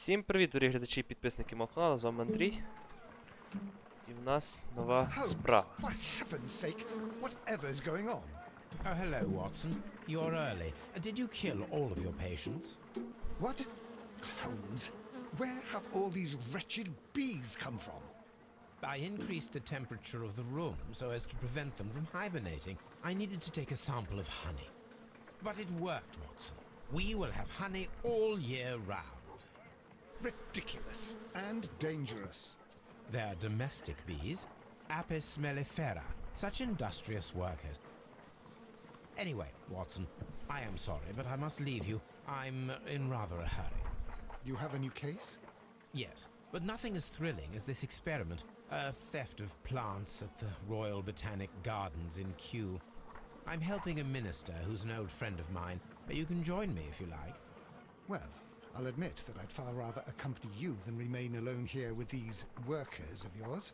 Всім привіт, дорогі глядачі і підписники мого каналу, з вами Андрій. І в нас нова справа. For heaven's sake, whatever's going on? Oh, hello, Watson. You're early. Did you kill all of your patients? What? Holmes, where have all these wretched bees come from? I increased the temperature of the room so as to prevent them from hibernating. I needed to take a sample of honey. But it worked, Watson. We will have honey all year round. Ridiculous and dangerous. They're domestic bees, Apis mellifera, such industrious workers. Anyway, Watson, I am sorry, but I must leave you. I'm in rather a hurry. You have a new case? Yes, but nothing as thrilling as this experiment. A theft of plants at the Royal Botanic Gardens in Kew. I'm helping a minister who's an old friend of mine. You can join me if you like. Well, I'll admit that I'd far rather accompany you than remain alone here with these workers of yours.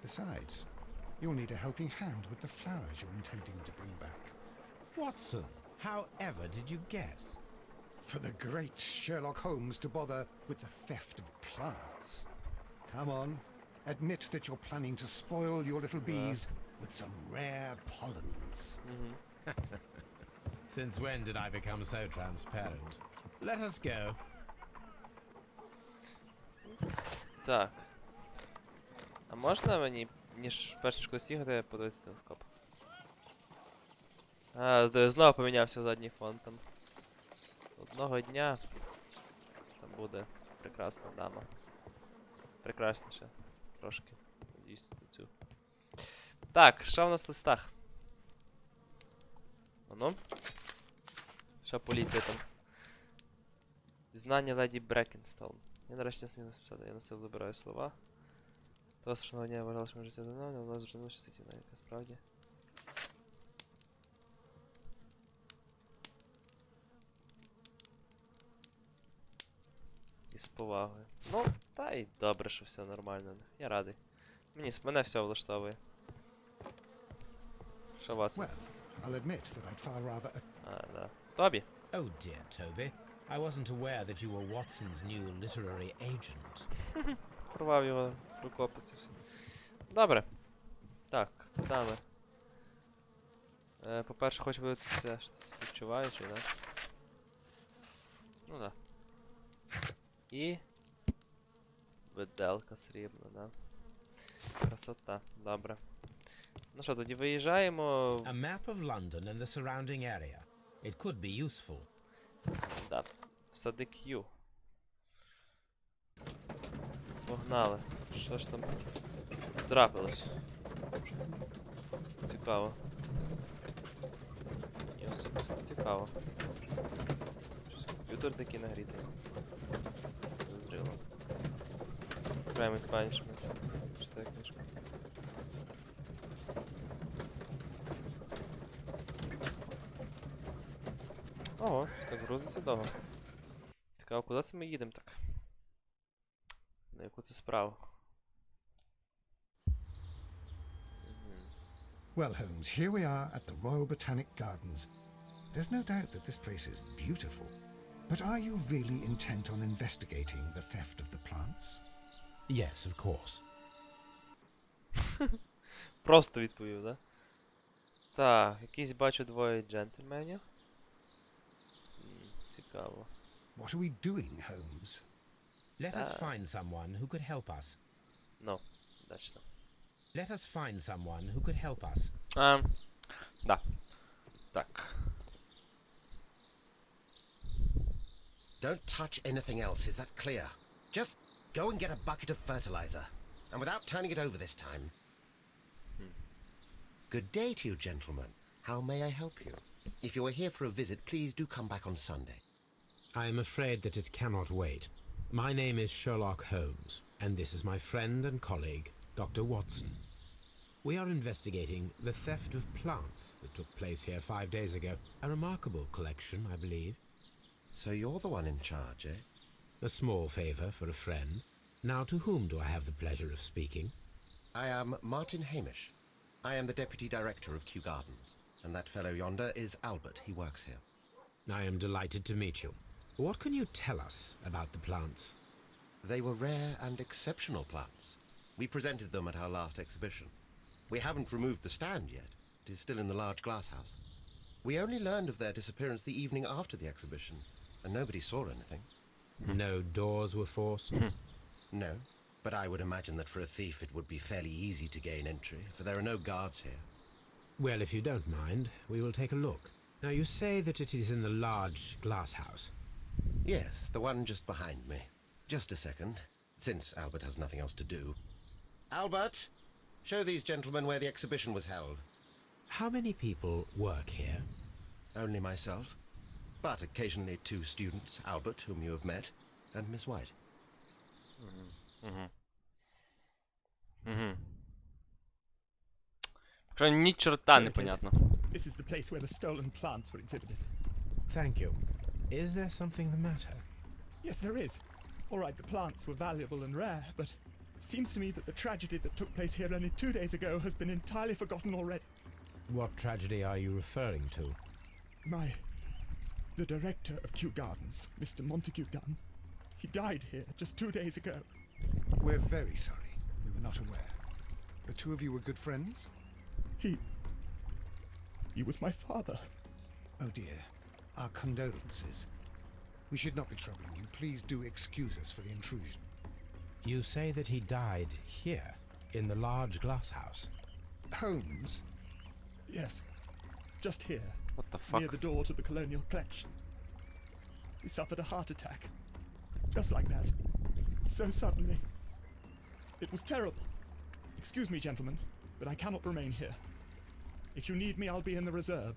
Besides, you'll need a helping hand with the flowers you're intending to bring back. Watson, however did you guess? For the great Sherlock Holmes to bother with the theft of plants. Come on, admit that you're planning to spoil your little bees with some rare pollens. Since when did I become so transparent? Let us go. Так. А можна мені, ніж перш кудись їхати, подивитися телескоп? Знову помінявся задній фон там. Одного дня там буде прекрасна дама. Прекрасніше. Трошки. Надіюсь, цю. Так, що в нас в листах? Ану? Що поліція там? Знання леді Брекенстоун. Я нарешті не смію написати, я на силу вибираю слова. Того страшного дня я вважала, що моє життя давно, воно зрозуміло, що це тіна, яка справді. І з повагою. Ну, та й добре, що все нормально. Я радий. Мене все влаштовує. Що вас? Well, I'll admit that I'd far rather... Да. Тобі? Oh dear, Toby. I wasn't aware that you were Watson's new literary agent. Порвав його рукописи все. Добре. Так, куди ми? По-перше, хочу подивитися, що співчуваючий, да? Ну да. І... виделка срібна, да? Красота, добре. Ну що, тоді виїжджаємо... A map of London and the surrounding area. It could be useful. Да, в сади Q. Погнали. Що ж там трапилось? Цікаво. Мені особисто цікаво. Комп'ютер такий нагрітий. Зрозуміло. Climate Management. Читаю книжку. Ого, так грузиться довго. Цікаво, куди це ми їдемо так? На яку це справу? Well, Holmes, here we are at the Royal Botanic Gardens. There's no doubt that this place is beautiful. But are you really intent on investigating the theft of the plants? Yes, of course. Просто відповів, да? Так, якісь бачу двоє джентльменів. Цікаво. What are we doing, Holmes? Let us find someone who could help us. Ну, удачно. Let us find someone who could help us. Да. Так. Don't touch anything else, is that clear? Just go and get a bucket of fertilizer. And without turning it over this time. Good day to you, gentlemen. How may I help you? If you are here for a visit, please do come back on Sunday. I am afraid that it cannot wait. My name is Sherlock Holmes, and this is my friend and colleague, Dr. Watson. We are investigating the theft of plants that took place here 5 days ago. A remarkable collection, I believe. So you're the one in charge, eh? A small favor for a friend. Now, to whom do I have the pleasure of speaking? I am Martin Hamish. I am the Deputy Director of Kew Gardens. And that fellow yonder is Albert. He works here. I am delighted to meet you. What can you tell us about the plants? They were rare and exceptional plants. We presented them at our last exhibition. We haven't removed the stand yet. It is still in the large glass house. We only learned of their disappearance the evening after the exhibition, and nobody saw anything. No doors were forced? No, but I would imagine that for a thief it would be fairly easy to gain entry, for there are no guards here. Well, if you don't mind, we will take a look. Now, you say that it is in the large glass house. Yes, the one just behind me. Just a second, since Albert has nothing else to do. Albert, show these gentlemen where the exhibition was held. How many people work here? Only myself, but occasionally 2 students, Albert, whom you have met, and Miss White. Що ні чорта непонятно. This is the place where the stolen plants were exhibited. Thank you. Is there something the matter? Yes, there is. All right, the plants were valuable and rare, but it seems to me that the tragedy that took place here only 2 days ago has been entirely forgotten already. What tragedy are you referring to? The director of Kew Gardens, Mr. Montague Dunn, he died here just 2 days ago. We're very sorry. We were not aware. The two of you were good friends? He was my father. Oh dear. Our condolences. We should not be troubling you. Please do excuse us for the intrusion. You say that he died here, in the large glass house. Holmes? Yes, just here, What the fuck? near the door to the colonial collection. He suffered a heart attack. Just like that. So suddenly. It was terrible. Excuse me, gentlemen, but I cannot remain here. If you need me, I'll be in the reserve.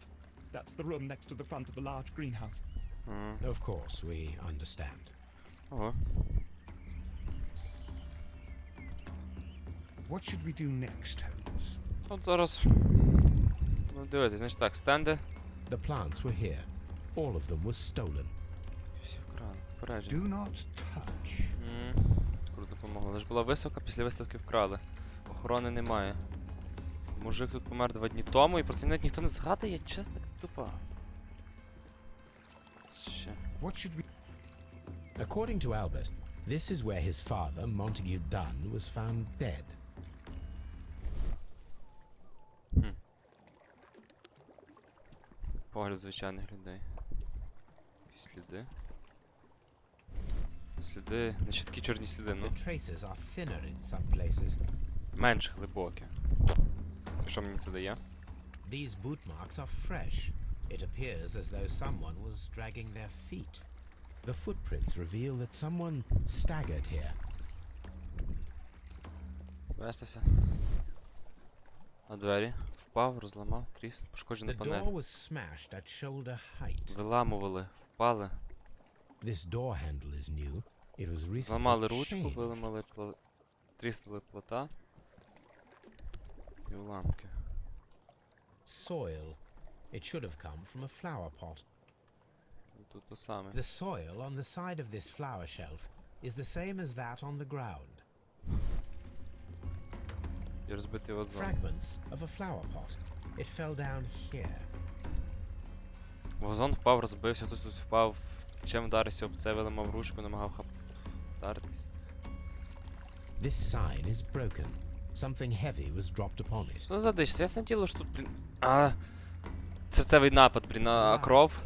That's the room next to the front of the large greenhouse. Of course, we understand. Ого. What should we do next, Holmes? От зараз. Ну дивитись, значить так, стенди. The plants were here. All of them was stolen. Всі вкрали. Попередження. Do not touch. Круто допомогло. Лиш була висока, після виставки вкрали. Охорони немає. Мужик тут помер 2 дні тому, і про це навіть ніхто не згадує, чесно, так тупо. Ще. What should we... According to Albert, this is where his father, Montague Dunn, was found dead. Погляд звичайних людей. Якісь сліди. Сліди. Не чіткі чорні сліди, ну. The traces are thinner in some places. Менш глибокі. Що мені це дає? These boot marks are fresh. It appears as though someone was dragging their feet. The footprints reveal that someone staggered here. Вестався. А двері? Впав, розламав, тріс, пошкоджена The панель. door was smashed at shoulder height. Виламували, впали. This door handle is new. It was recently Зламали ручку, changed. виламали, тріснули плита. І уламки. Soil. It should have come from a flower pot. Тут то саме. The soil on the side of this flower shelf is the same as that on the ground. І розбитий вазон. Fragments of a flower pot. It fell down here. Вазон впав, розбився, хтось тут впав, плечем вдарився об це, виламав ручку, намагав вдаритись. This sign is broken. Something heavy was dropped upon it. Ну задиш, ясне діло, що тут, блін... серцевий напад, блін, а кров.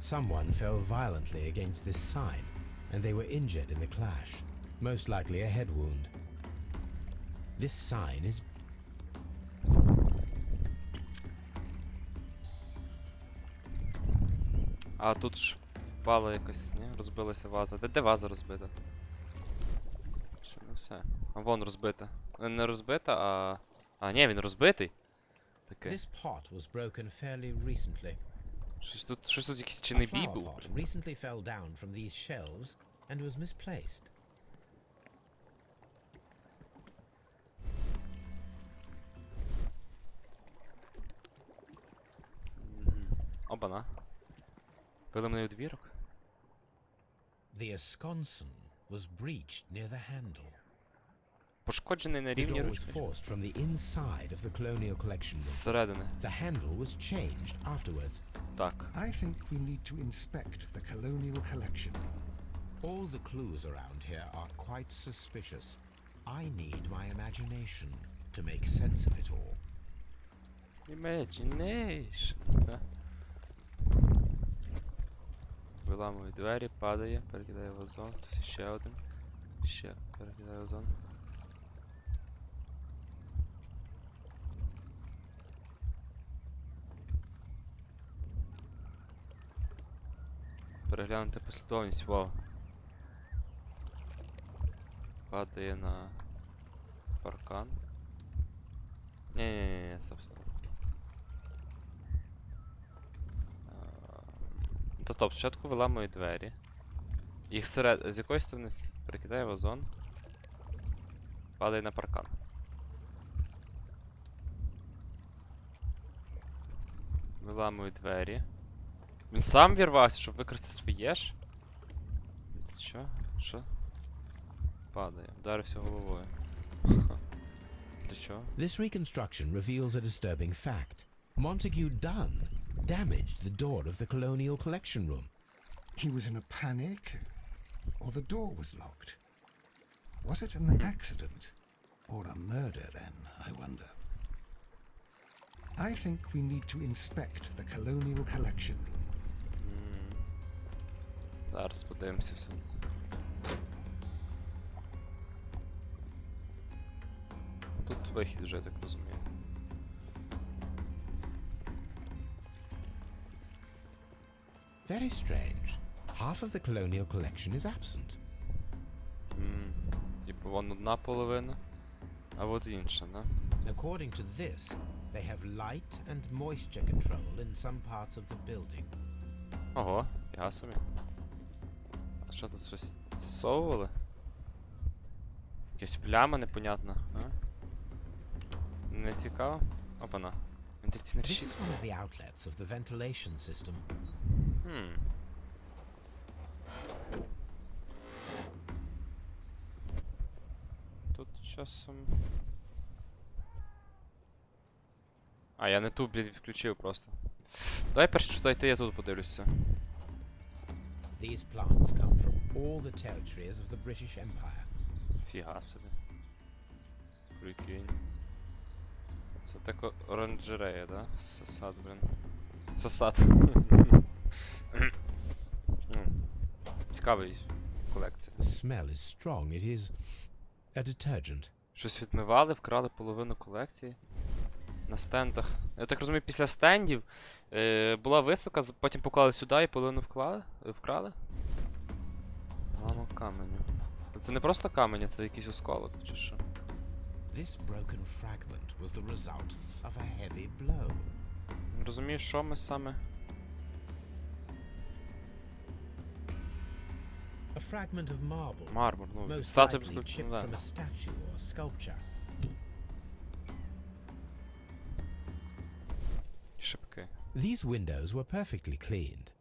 Someone fell violently against this sign, and they were injured in the clash. Most likely a head wound. This sign is... А тут ж впала якась, ні? Розбилася ваза. Де ваза розбита? Що не все. А вон розбита. Не розбита, а... А, ні, він розбитий. Таке. This pot was broken fairly recently. Щось тут якийсь A чинний бій flower був. pot recently fell down from these shelves and was misplaced. Обана. Виламаний двірок. The esconson was breached near the handle. Пошкоджений на The рівні door was ручки. forced from the inside of the colonial collection room. Зсередини. The handle was changed afterwards. Так. I think we need to inspect the colonial collection. All the clues around here are quite suspicious. I need my imagination to make sense of it all. Imagination. Да. Виламує двері, падає, перекидає вазон, хтось ще один. Ще перекидає вазон. Переглянути послідовність, вау. Падає на паркан. Ні, стоп. Та стоп, спочатку виламує двері. Їх з якої сторони перекидає вазон. Падає на паркан. Виламує двері. Він сам вірвався, щоб використати своє ж? Що? Що? Падає. Вдарився головою. Для чого? This reconstruction reveals a disturbing fact. Montague Dunn damaged the door of the Colonial Collection Room. He was in a panic, or the door was locked? Was it an accident, or a murder then, I wonder? I think we need to inspect the Colonial Collection Room. Зараз подивимося все. Тут вихід вже, я так розумію. Very strange. Half of the Colonial Collection is absent. Типу вон одна половина, а от інша, да? According to this, they have light and moisture control in some parts of the building. Ого, я собі. А що тут щось зсовували? Якась пляма непонятна, а? Не цікаво? Опана. Вентиляційний This щит. is one of the outlets of the ventilation system. Тут часом... А, я не ту, блін, включив просто. Давай перше, що йти, я тут подивлюся. These plants come from all the territories of the British Empire. Фіга собі. Прикинь. Це тако оранжерея, да? Сосад, блін. Сосад. Цікавий колекція. The smell is strong. It is a detergent. Щось відмивали, вкрали половину колекції. На стендах. Я так розумію, після стендів була виставка, потім поклали сюди і половину вкрали. Ламо каменю. Це не просто камінь, це якийсь осколок, чи що? This broken fragment was the result of a heavy blow. Не розумію, що ми саме... A fragment of marble. Мармур, ну, Most статуя likely безкультурна, chipped да. from a statue or sculpture. Шипки. These windows were perfectly cleaned.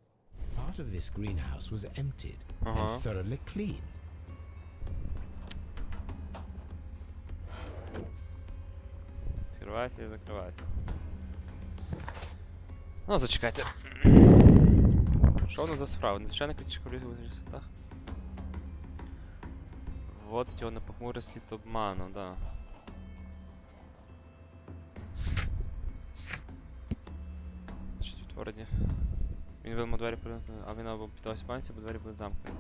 Part of this greenhouse was emptied Uh-huh. and thoroughly clean. Відкривається і закривається. Ну, зачекайте. Що у нас за справа? Незвичайно критичка в лісах? Вводить його на похмурий слід обману, да. Значить, відтворення. Він вимов двері перемкнути, а він або піддався пам'яті, бо двері були замкнені.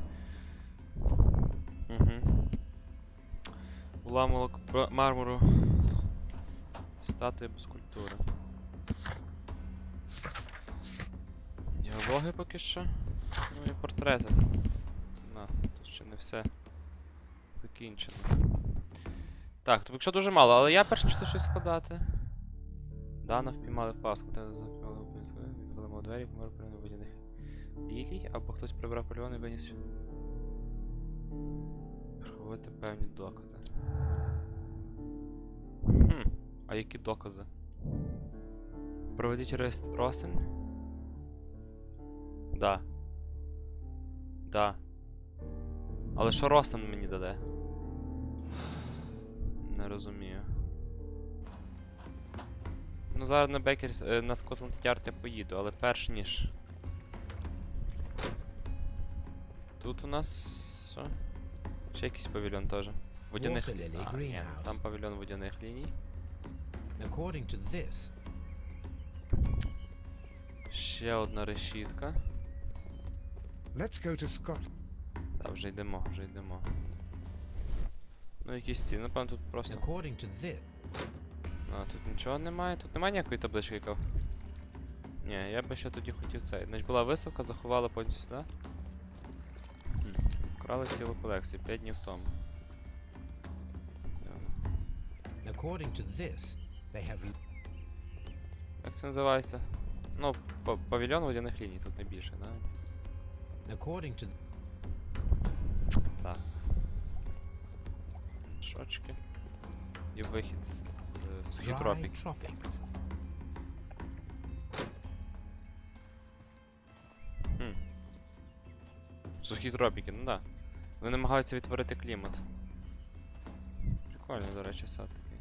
Уламок мармуру. Статуя без культури. Діалоги поки що. Ну і портрети. На, тут ще не все закінчено. Так, тобто якщо дуже мало, але я перш ніж тут щось складати. Дана впіймали в паску, та запівали відкрили двері, помер прямо водяних лілій, або хтось прибрав польони і виніс. Приховувати певні докази. А які докази? Проведіть розтин? Да. Да. Але що розтин мені даде? Не розумію. Ну зараз на Бекерс, на Скотланд-Ярд я поїду, але перш ніж. Тут у нас Все. Ще якийсь павільйон теж. Водяних Water lily ні, greenhouse. там павільйон водяних ліній. According to this, Ще одна решітка. Let's go to Scotland. Та, вже йдемо, вже йдемо. Ну, якісь ці, напевно, тут просто. according to this, А, тут нічого немає. Тут немає ніякої таблички, яка. Ні, я би ще тоді хотів цей. Значить була виставка, заховала потім сюди. Вкрали цілу колекцію, 5 днів тому. according to this, they have Як це називається? Ну, павільйон водяних ліній, тут не більше, да? according to Так. Шочки. І вихід з сухі dry тропіки. tropics. Сухі тропіки, ну да. Вони намагаються відтворити клімат. Прикольно, до речі, сад такий.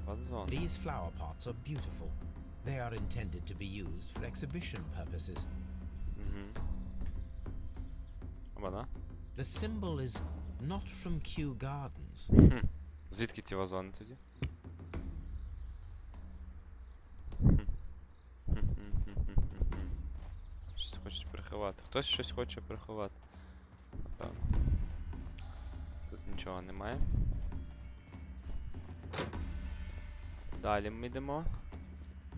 Вазон. These flower pots are beautiful. They are intended to be used for exhibition purposes. Угу. Оба, да? The symbol is not from Kew Gardens. Хм. Звідки ці вазони тоді? Щось хочуть приховати. Хтось щось хоче приховати. Напевно. Тут нічого немає. Далі ми йдемо.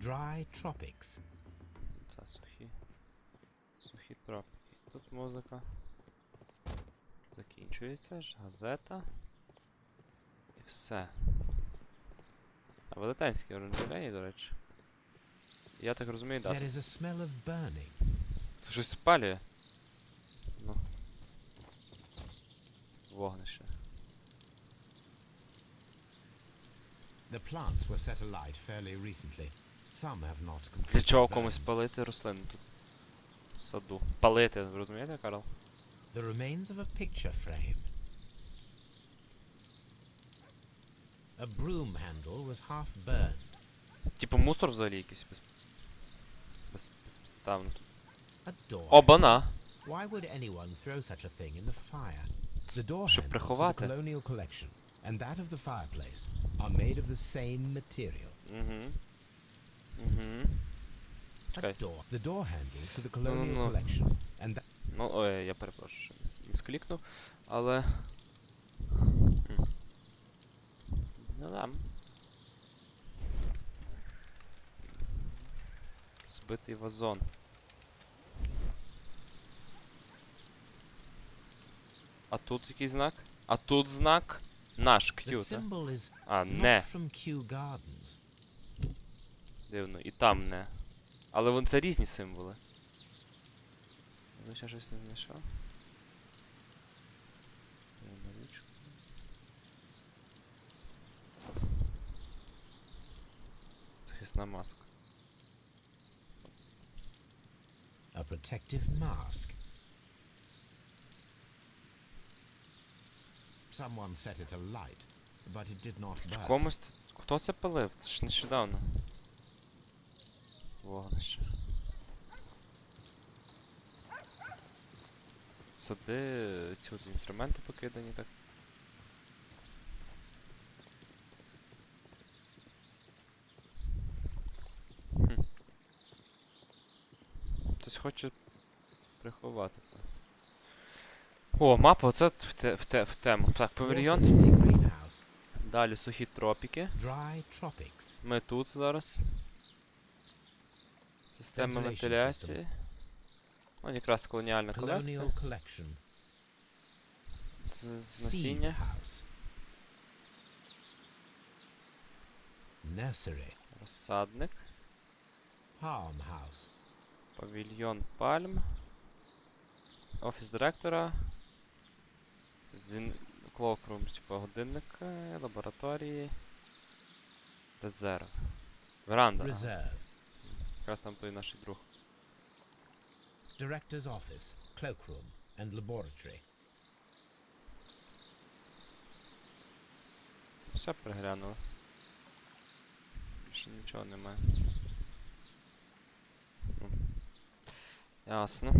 Dry tropics. Це сухі тропіки. Тут музика. Закінчується ж, газета. І все. А велетенські оранжереї, до речі. Я так розумію, да. There is a smell of burning. Тут щось спалює. Ну. Вогнище. The plants were set alight fairly recently. Some have not completely Для чого burned. комусь палити рослини тут? В саду. Палити, ви розумієте, Карл? The remains of a picture frame. A broom handle was half burned. Типу мусор взагалі якийсь безпідставно тут. A door. Обана! Why would anyone throw such a thing in the fire? The door Щоб handles of the приховати. colonial collection and that of the fireplace are made of the same material. Угу. Угу. A Чекай. door. The door handle to the colonial no. collection and that Ну, ой, я перепрошую, що місклікнув, але... Ну да. Збитий вазон. А тут який знак? А тут знак наш the Q, так? symbol is А, not не. from Kew Gardens. Дивно, і там не. Але вон це різні символи. Я ще щось не знайшов. Захисна маска. A protective mask. Someone set it alight, but it did not burn. Комусь... Хто це палив? Це ж нещодавно. Вогнище. Сади, ці от інструменти покидані так. Хм. Хтось хоче приховати це. О, мапа, оце в тему. Так, павільйон. Water lily greenhouse. Далі сухі тропіки. Dry tropics. Ми тут зараз. Система Ventilation вентиляції. Ну, якраз колоніальна колекція. Colonial collection. З Feed насіння. house. Nursery. Розсадник. Farmhouse. Павільйон пальм. Офіс директора. Клокрум, типу годинник. Лабораторії. Резерв. Веранда. Reserve. Якраз там той наш друг. Director's office. Cloakroom. And laboratory. Все переглянули. Більше нічого немає. Ну, Ясно.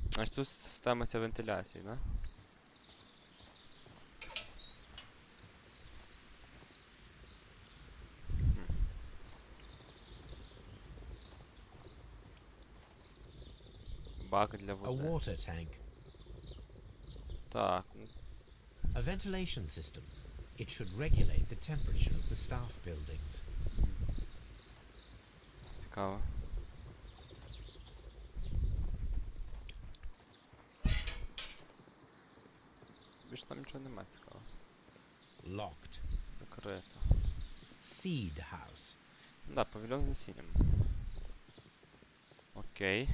Значить тут система ця вентиляції, да? Бак для A води. water tank. Так, ну, A ventilation system. It should regulate the temperature of the staff buildings. цікаво. Більше там нічого немає цікавого. Locked. Закрито. Seed house. Да, павільйон з насінням. Окей.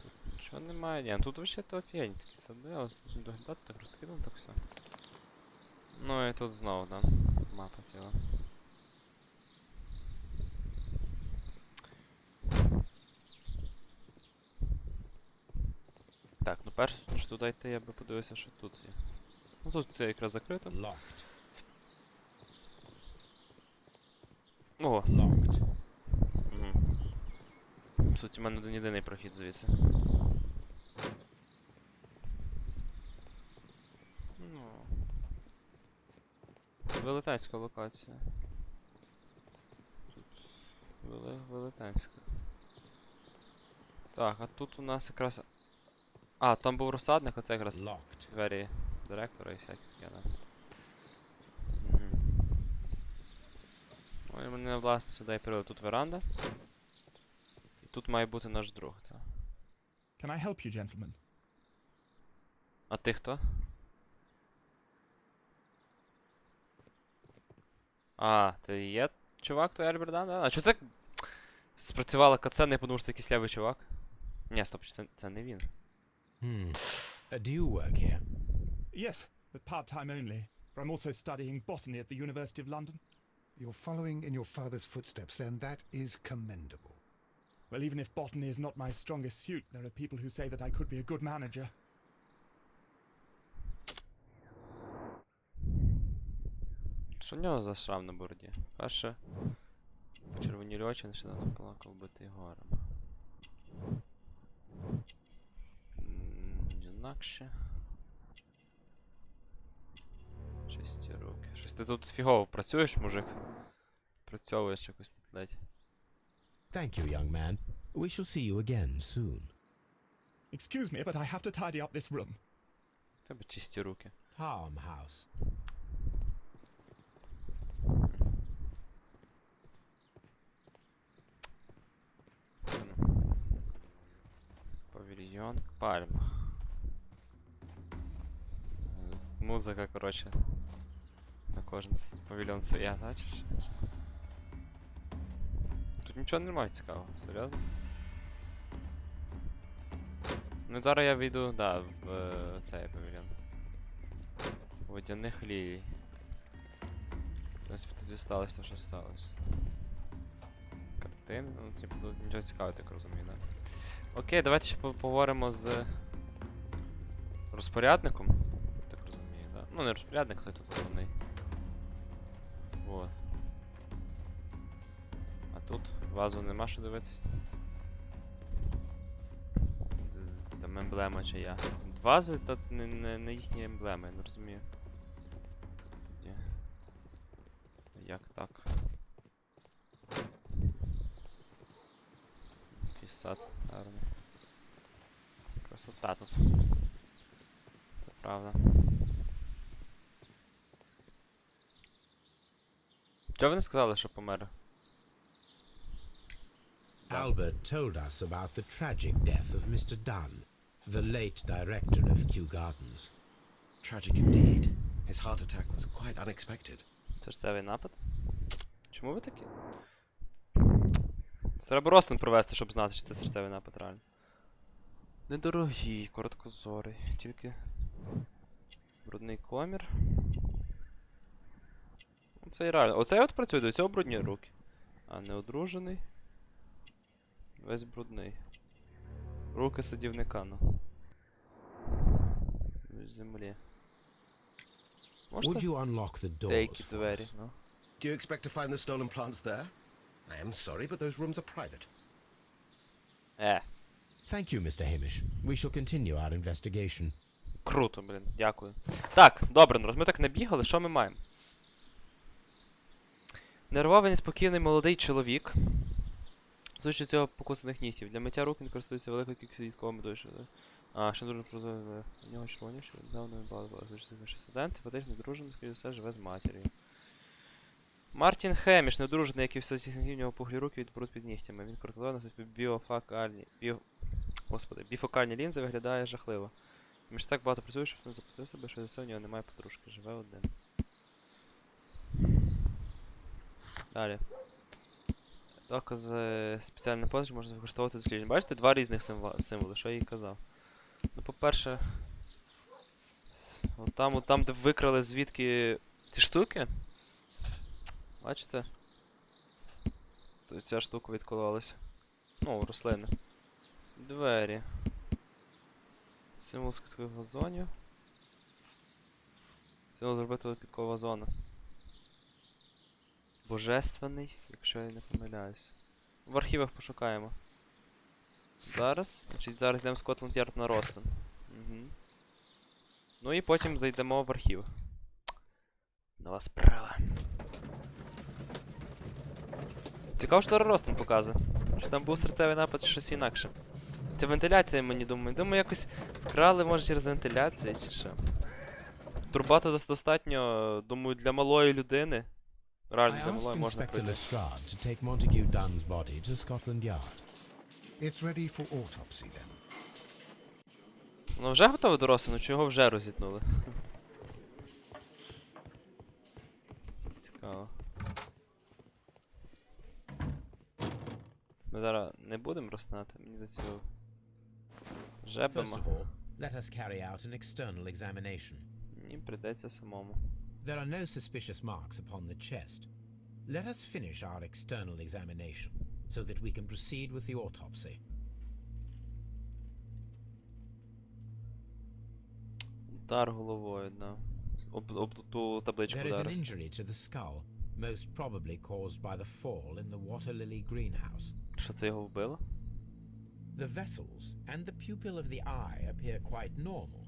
Тут нічого немає. Ні, ну тут вообще то офігенні такі сади, але тут доглядати так розкидано, так все. Ну і тут знову, да. Мапа ціла. Так, ну перше, ніж туди йти, я би подивився, що тут є. Ну тут це якраз закрито. Locked. Ого. Locked. Угу. В суті, в мене один єдиний прохід звідси. Ну. Велетенська локація. Тут велетенська. Так, а тут у нас якраз... А, там був розсадник, оце якраз Locked. двері директора і всякі таке, да. Угу. Ой, мене власне сюди і привели. Тут веранда. І тут має бути наш друг, так. Can I help you, gentlemen? А ти хто? А, ти є чувак, той Альберт, да? А чого так спрацювала катсцена, я подумав, що це якийсь лявий чувак? Ні, стоп, це не він. Do you work here? Yes, but part-time only. For I'm also studying botany at the University of London. You're following in your father's footsteps, then that is commendable. Well, even if botany is not my strongest suit, there are people who say that I could be a good manager. Що в нього за шрам на бороді? Перше, почервонілі очі, нещодавно плакав битий горем. Інакше. Чисті руки. Щось ти тут фігово працюєш, мужик? Працьовуєш якось тут ледь. Thank you, young man. We shall see you again soon. Excuse me, but I have to tidy up this room. У тебе чисті руки. Farmhouse. Павільйон, пальма. Музика, коротше. На кожен павільйон своя, бачиш? Тут нічого немає цікавого, серйозно? Ну зараз я вийду, да, в цей павільйон. Водяних лілій. В принципі, тут і сталося, що сталося. Картини, ну типу тут нічого цікавого, так розумію, да? Окей, давайте ще поговоримо з розпорядником. Так розумію, да? Ну не розпорядник, хто тут головний. Вот. А тут вазу нема що дивитися. Там емблема чи я. Вази та не їхні емблеми, я не розумію. Тоді. Як так? Якийсь сад гарний. Красота тут. Це правда. Чого ви не сказали, що помер? Albert told us about the tragic death of Mr. Dunn, the late director of Kew Gardens. Tragic indeed. His heart attack was quite unexpected. Серцевий напад? Чому ви такі? Це треба розтин провести, щоб знати, чи це серцевий напад реально. Недорогий, короткозорий, тільки брудний комір. Оце і реально. Оце от працює, до цього брудні руки. А не одружений. Весь брудний. Руки садівника, ну. З землі. Would Можете you unlock the doors деякі for двері, us? ну. Do you expect to find the stolen plants there? I am sorry, but those rooms are private. Thank you, Mr. Hamish. We shall continue our investigation. Круто, блін, дякую. Так, добре, народ, ми так набігали, що ми маємо? Нервовий, неспокійний молодий чоловік. З цього покусаних нігтів. Для миття рук він користується великою кількістю дітковими дощу. Ще дуже прозоро. У нього червоні, що недавно він багато звичайно студент, симпатичний, дружений, скоріше все, живе з матір'ю. Мартін Хеміш, неодружений, як і все у нього пухлі руки від бруд під нігтями. Він кортизон носить біфокальні лінзи, виглядає жахливо. Між так багато працює, що він запустив себе, що все, у нього немає подружки, живе один. Далі. Докази спеціальної позначки можна використовувати дослідження. Бачите, два різних символи, що я їй казав. Ну, по-перше, там, де викрали звідки ці штуки. Бачите? Тут ця штука відкололася. Ну, рослини. Двері. Символ скидкових вазонів. Символ зробити підкова вазона. Божественний, якщо я не помиляюсь. В архівах пошукаємо. Зараз. Значить, зараз йдемо в Скотланд Ярд на Рослин. Угу. Ну і потім зайдемо в архів. Нова справа. Цікаво, що Рослин показує. Що там був серцевий напад чи щось інакше. Це вентиляція, мені думаю. Думаю, якось вкрали, може, через вентиляцію чи що. Турбату достатньо, думаю, для малої людини. Реально, для малої можна пройти. To take Montague Dunn's body to Scotland Yard. It's ready for autopsy then. Ну вже готове до розтину, чи його вже розітнули? Цікаво. Ми зараз не будемо розтинати, мені за цього First жебемо. of all, let us carry out an external examination. Мені прийдеться самому. There are no suspicious marks upon the chest. Let us finish our external examination, so that we can proceed with the autopsy. Удар головою, да. Об ту табличку There is an ударився. injury to the skull, most probably caused by the fall in the water lily greenhouse. Що це його вбило? The vessels and the pupil of the eye appear quite normal.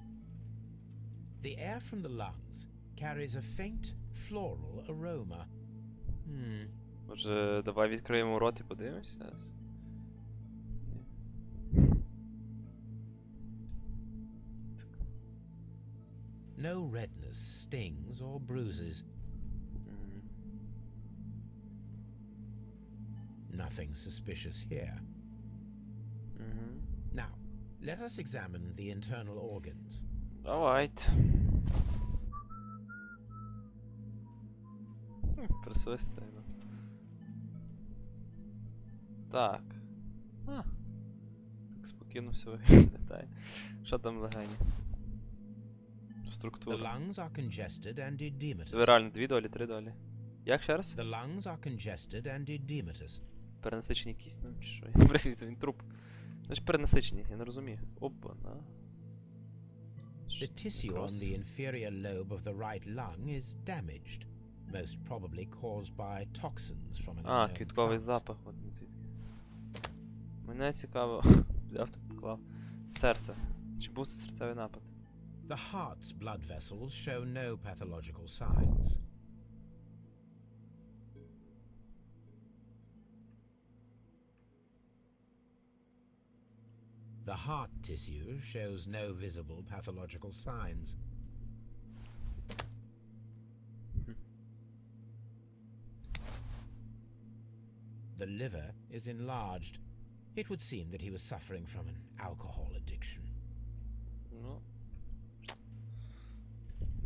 The air from the lungs carries a faint floral aroma. Може, давай відкриємо рот і подивимося? No redness, stings, or bruises. Nothing suspicious here. Now, let us examine the internal organs. Давайте. Присвистуємо. Так. Так спокійно все виглядає. Що там легені? The Структура. lungs are congested and Це edematous. реально 2 долі, 3 долі. Як ще раз? The lungs are congested and edematous. Перенасичені киснем чи що? Я зберігаюся, він труп. Значить перенасичені, я не розумію. Опа, на. The tissue on the inferior lobe of the right lung is damaged, most probably caused by toxins from an unknown квітковий plant. запах, от він звідки. Мене цікаво. Взяв та поклав. Серце. Чи був це серцевий напад? The heart's blood vessels show no pathological signs. The heart tissue shows no visible pathological signs. The liver is enlarged. It would seem that he was suffering from an alcohol addiction. Ну,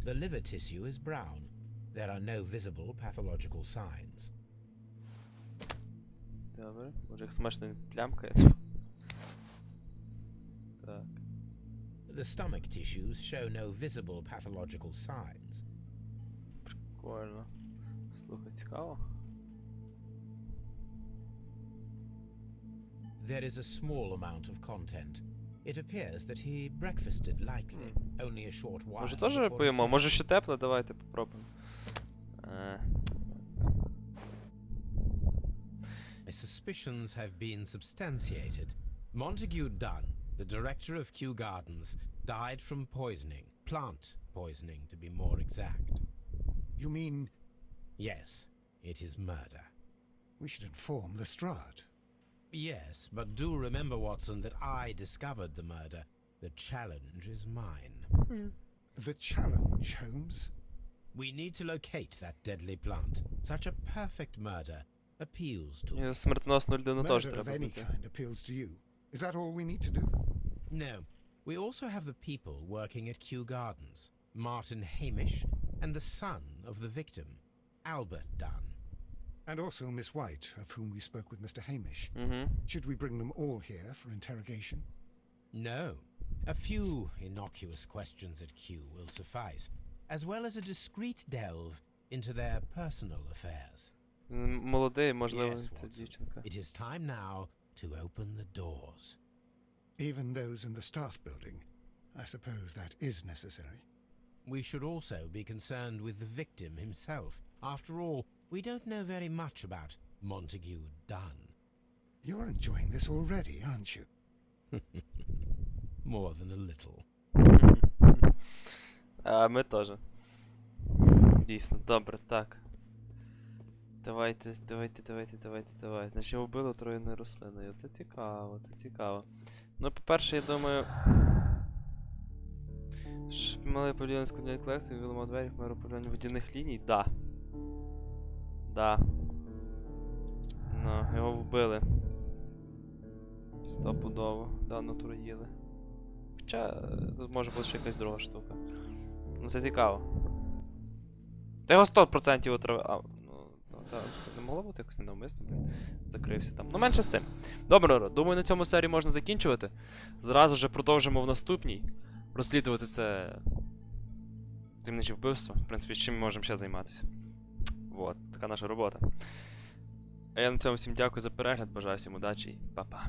The liver tissue is brown. There are no visible pathological signs. добре. Може як смачно він плямкає. Так. The stomach tissues show no visible pathological signs. Прикольно. Слухай, цікаво. There is a small amount of content. It appears that he breakfasted lightly, only a short while. Може теж before his поїмо? death. Може ще тепле? Давайте попробуємо. My suspicions have been substantiated. Montague Dunn, the director of Kew Gardens, died from poisoning. Plant poisoning, to be more exact. You mean Yes, it is murder. we should inform Lestrade? Yes, but do remember, Watson, that I discovered the murder. The challenge is mine. The challenge, Holmes? We need to locate that deadly plant. Such a perfect murder appeals to me. І смертоносну людину теж Murder of треба any знайти. kind appeals to you. Is that all we need to do? No, we also have the people working at Kew Gardens. Martin Hamish and the son of the victim, Albert Dunn. And also Miss White, of whom we spoke with Mr. Hamish. Угу. Should we bring them all here for interrogation? No, a few innocuous questions at Kew will suffice, as well as a discreet delve into their personal affairs. Молодий, можливо, Yes, це Watson. дівчинка. It is time now to open the doors. Even those in the staff building. I suppose that is necessary. We should also be concerned with the victim himself. After all, we don't know very much about Montague Dunn. You're enjoying this already, aren't you? More than a little. А ми теж. Дійсно, добре, так. Давайте. Значить, його вбили отруєною рослиною. Це цікаво, це цікаво. Ну, по-перше, я думаю. Малий павільйон складної колекції, вилимо двері в меру павільйоні водяних ліній. Да. Да. Ну, його вбили. Стопудово. Да, натруїли. Хоча тут може бути ще якась друга штука. Ну це цікаво. Та його 100% отравили. А, ну, це не могло бути якось ненавмисно, блін. Закрився там. Ну менше з тим. Добре, народ, думаю, на цьому серії можна закінчувати. Зразу вже продовжимо в наступній. Розслідувати це таємниче вбивство. В принципі, чим ми можемо ще займатися. Вот, така наша робота. А я на цьому всім дякую за перегляд, бажаю всім удачі і па-па.